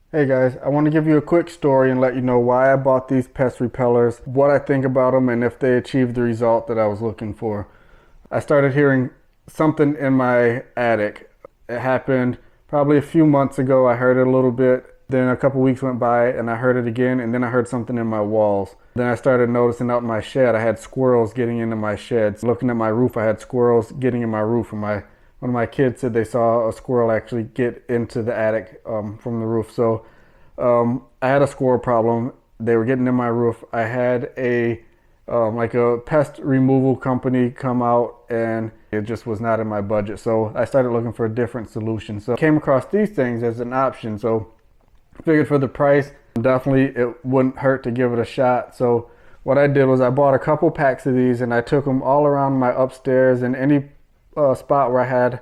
Hey guys, I want to give you a quick story and let you know why I bought these pest repellers, what I think about them, and if they achieved the result that I was looking for. I started hearing something in my attic. It happened probably a few months ago. I heard it a little bit. Then a couple weeks went by and I heard it again, and then I heard something in my walls. Then I started noticing out in my shed, I had squirrels getting into my shed. Looking at my roof, I had squirrels getting in my roof, and one of my kids said they saw a squirrel actually get into the attic from the roof. So I had a squirrel problem. They were getting in my roof. I had like a pest removal company come out, and it just was not in my budget. So I started looking for a different solution. So I came across these things as an option. So I figured for the price, definitely it wouldn't hurt to give it a shot. So what I did was I bought a couple packs of these and I took them all around my upstairs and any spot where I had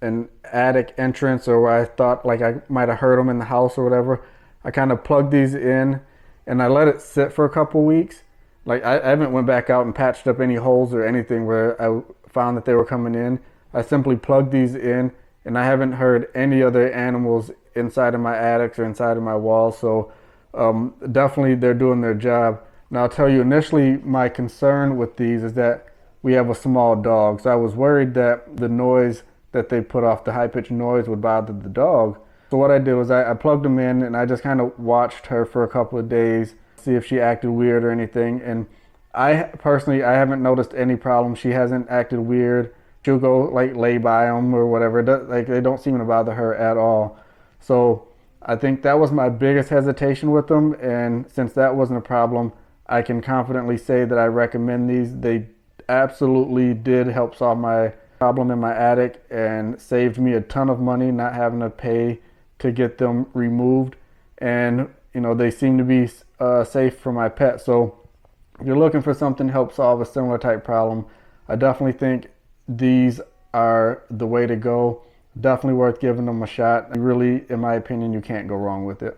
an attic entrance or where I thought like I might have heard them in the house or whatever. I kind of plugged these in and I let it sit for a couple weeks. Like I haven't went back out and patched up any holes or anything where I found that they were coming in. I simply plugged these in and I haven't heard any other animals inside of my attics or inside of my walls. So definitely they're doing their job. Now I'll tell you, initially my concern with these is that we have a small dog. So I was worried that the noise that they put off, the high-pitched noise, would bother the dog. So what I did was I plugged them in and I just kind of watched her for a couple of days, see if she acted weird or anything. And I personally, I haven't noticed any problem. She hasn't acted weird. She'll go like lay by them or whatever. Like they don't seem to bother her at all. So I think that was my biggest hesitation with them. And since that wasn't a problem, I can confidently say that I recommend these. They absolutely did help solve my problem in my attic and saved me a ton of money not having to pay to get them removed. And you know, they seem to be safe for my pet. So if you're looking for something to help solve a similar type problem, I definitely think these are the way to go. Definitely worth giving them a shot. Really, in my opinion, you can't go wrong with it.